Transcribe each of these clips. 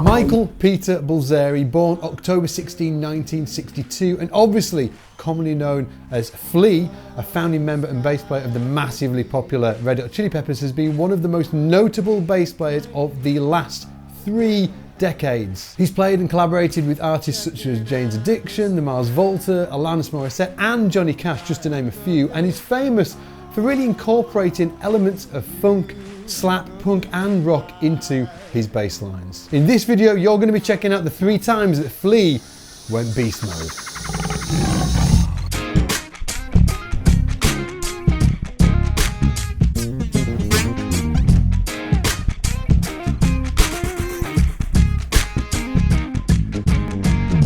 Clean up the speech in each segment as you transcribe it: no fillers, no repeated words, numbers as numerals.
Michael Peter Balzary, born October 16, 1962, and obviously commonly known as Flea, a founding member and bass player of the massively popular Red Hot Chili Peppers, has been one of the most notable bass players of the last 3 decades. He's played and collaborated with artists such as Jane's Addiction, the Mars Volta, Alanis Morissette, and Johnny Cash, just to name a few, and he's famous for really incorporating elements of funk, slap, punk and rock into his bass lines. In this video, you're going to be checking out the 3 times that Flea went beast mode.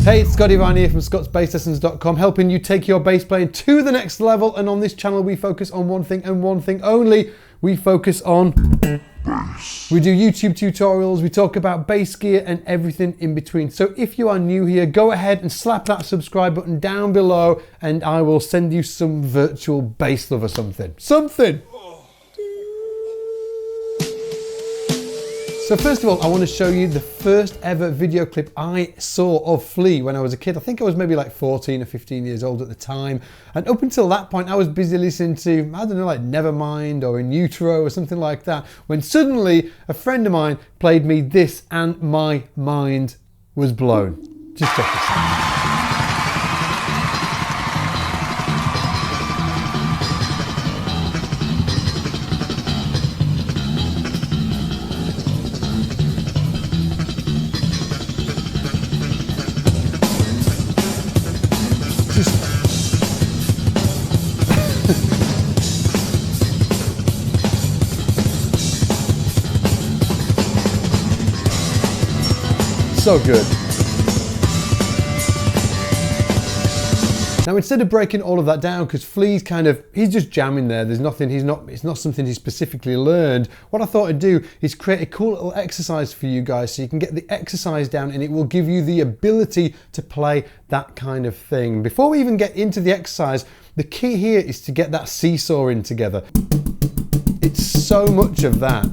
Hey, it's Scotty Ryan here from scotsbasslessons.com, helping you take your bass playing to the next level. And on this channel, we focus on one thing and one thing only. We focus on bass. We do YouTube tutorials, we talk about bass gear and everything in between. So if you are new here, go ahead and slap that subscribe button down below and I will send you some virtual bass love or something. So first of all, I want to show you the first ever video clip I saw of Flea when I was a kid. I think I was maybe like 14 or 15 years old at the time. And up until that point, I was busy listening to, I don't know, like Nevermind or In Utero or something like that, when suddenly a friend of mine played me this and my mind was blown. Just check this out. So good. Now instead of breaking all of that down, because Flea's he's just jamming there, there's nothing, it's not something he specifically learned, what I thought I'd do is create a cool little exercise for you guys so you can get the exercise down and it will give you the ability to play that kind of thing. Before we even get into the exercise, the key here is to get that seesaw in together. It's so much of that,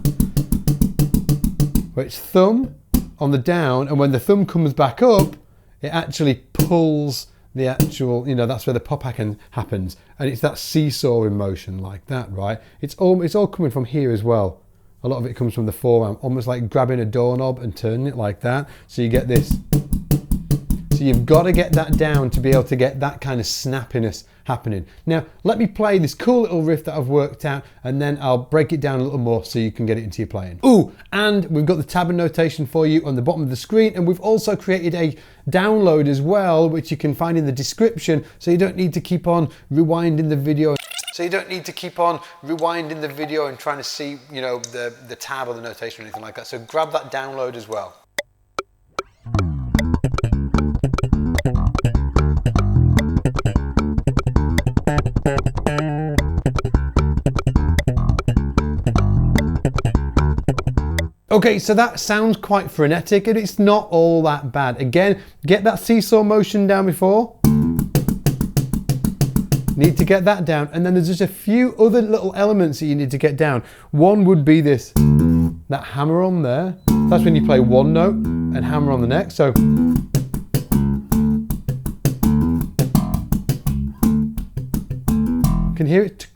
where it's thumb on the down, and when the thumb comes back up, it actually pulls the actual, that's where the pop happens, and it's that seesaw in motion like that, right? It's all coming from here as well. A lot of it comes from the forearm, almost like grabbing a doorknob and turning it like that, so you get this. So you've got to get that down to be able to get that kind of snappiness happening. Now, let me play this cool little riff that I've worked out, and then I'll break it down a little more so you can get it into your playing. Ooh, and we've got the tab and notation for you on the bottom of the screen, and we've also created a download as well, which you can find in the description, so you don't need to keep on rewinding the video. And trying to see, the tab or the notation or anything like that. So grab that download as well. Okay, so that sounds quite frenetic and it's not all that bad. Again, get that seesaw motion down before. Need to get that down, and then there's just a few other little elements that you need to get down. One would be this, that hammer on there. That's when you play one note and hammer on the next. So you can hear it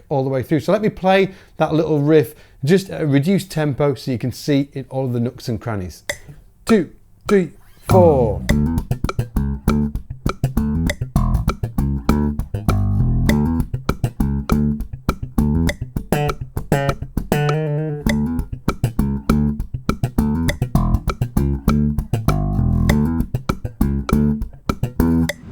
all the way through. So let me play that little riff just at a reduced tempo so you can see in all of the nooks and crannies. 2, 3, 4.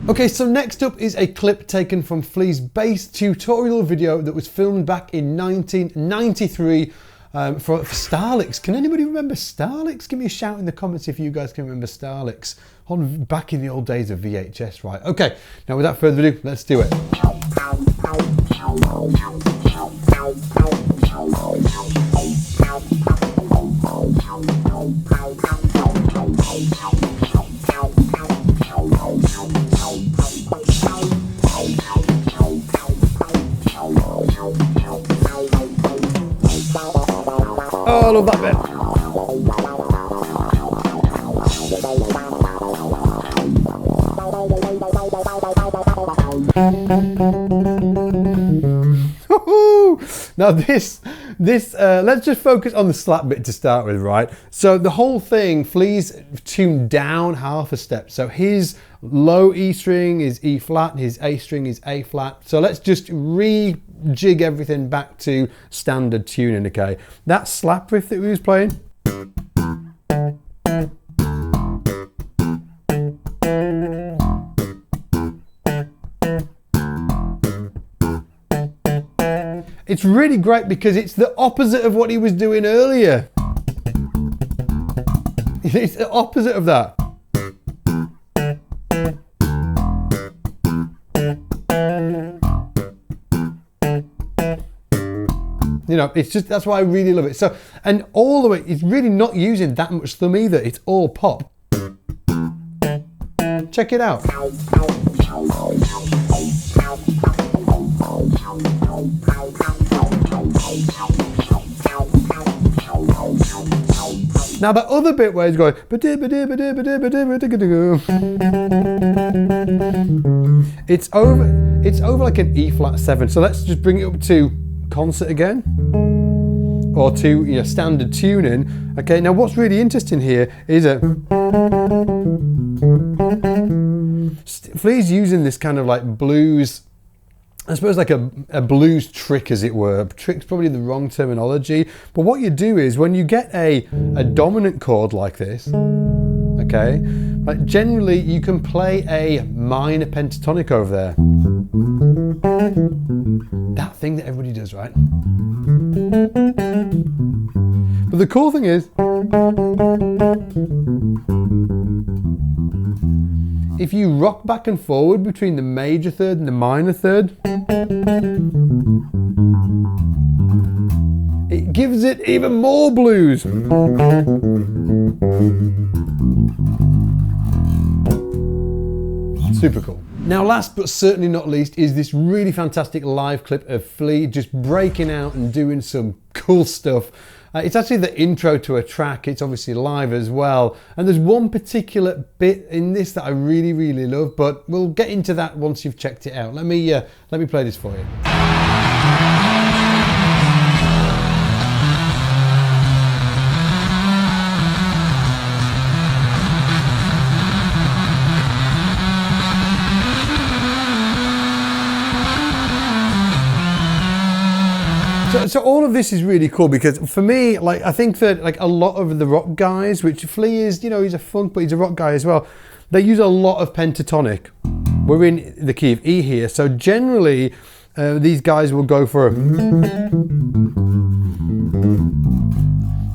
Okay, so next up is a clip taken from Flea's bass tutorial video that was filmed back in 1993 for Starlix. Can anybody remember Starlix? Give me a shout in the comments if you guys can remember Starlix. Back in the old days of VHS, right? Okay, now without further ado, let's do it. Oh, I love that bit. Now this let's just focus on the slap bit to start with, right? So the whole thing, Flea's tuned down half a step. So his low E string is E flat, his A string is A flat. So let's just rejig everything back to standard tuning, okay? That slap riff that we was playing, it's really great because it's the opposite of what he was doing earlier. It's the opposite of that. You know, it's just, that's why I really love it. So, and all the way, it's really not using that much thumb either. It's all pop. Check it out. Now that other bit where he's going, it's over like an E flat 7. So let's just bring it up to concert again, or to, you know, standard tuning. Okay, now what's really interesting here is that Flea's using this kind of like blues, I suppose like a blues trick, as it were. Trick's probably the wrong terminology, but what you do is when you get a dominant chord like this, okay, like generally you can play a minor pentatonic over there. That thing that everybody does, right? But the cool thing is, if you rock back and forward between the major third and the minor third, it gives it even more blues. Super cool. Now, last but certainly not least is this really fantastic live clip of Flea just breaking out and doing some cool stuff. It's actually the intro to a track. It's obviously live as well. And there's one particular bit in this that I really, really love, but we'll get into that once you've checked it out. Let me play this for you. So all of this is really cool because for me, like, I think that like a lot of the rock guys, which Flea is, you know, he's a funk, but he's a rock guy as well. They use a lot of pentatonic. We're in the key of E here. So generally, these guys will go for a, you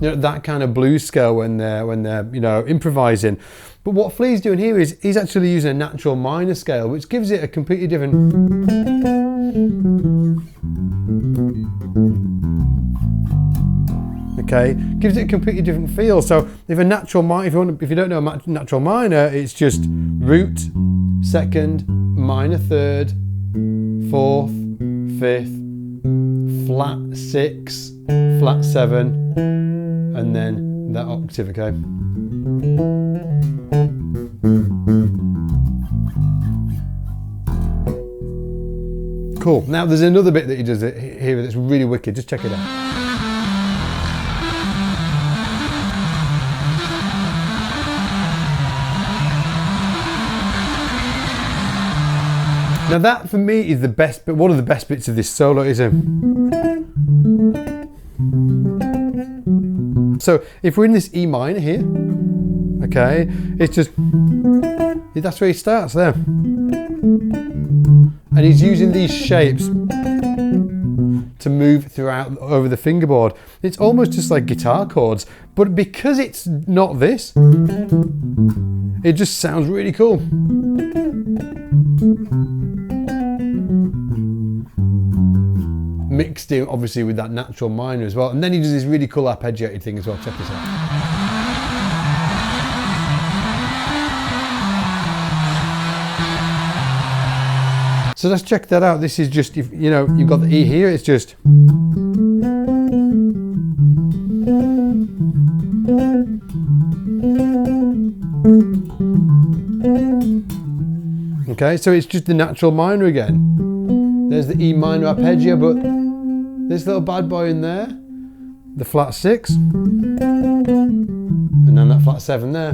know, that kind of blues scale when they're you know, improvising. But what Flea's doing here is he's actually using a natural minor scale, which gives it a completely different. Okay, gives it a completely different feel. So if a natural minor, if you don't know a natural minor, it's just root, second, minor third, fourth, fifth, flat 6, flat 7, and then that octave. Okay. Cool. Now there's another bit that he does here that's really wicked. Just check it out. Now that for me is the best, but one of the best bits of this solo is so if we're in this E minor here, okay, it's just, that's where he starts there. And he's using these shapes to move throughout over the fingerboard. It's almost just like guitar chords, but because it's not this, it just sounds really cool. Mixed in obviously with that natural minor as well. And then he does this really cool arpeggiated thing as well. Check this out. So let's check that out. This is just, if you know, you've got the E here, it's just. Okay, so it's just the natural minor again. There's the E minor arpeggio, but this little bad boy in there, the flat 6, and then that flat 7 there.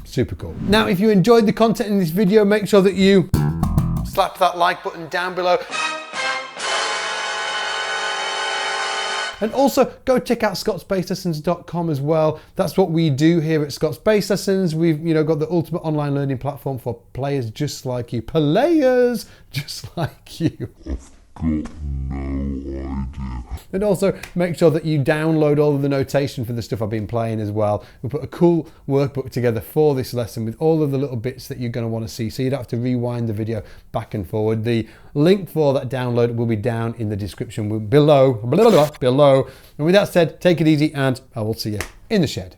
Super cool. Now, if you enjoyed the content in this video, make sure that you slap that like button down below. And also go check out scottsbasslessons.com as well. That's what we do here at Scott's Bass Lessons. We've got the ultimate online learning platform for players just like you. Players just like you. I've got no idea. And also make sure that you download all of the notation for the stuff I've been playing as well. We put a cool workbook together for this lesson with all of the little bits that you're going to want to see, so you don't have to rewind the video back and forward. The link for that download will be down in the description below. And with that said, take it easy, and I will see you in the shed.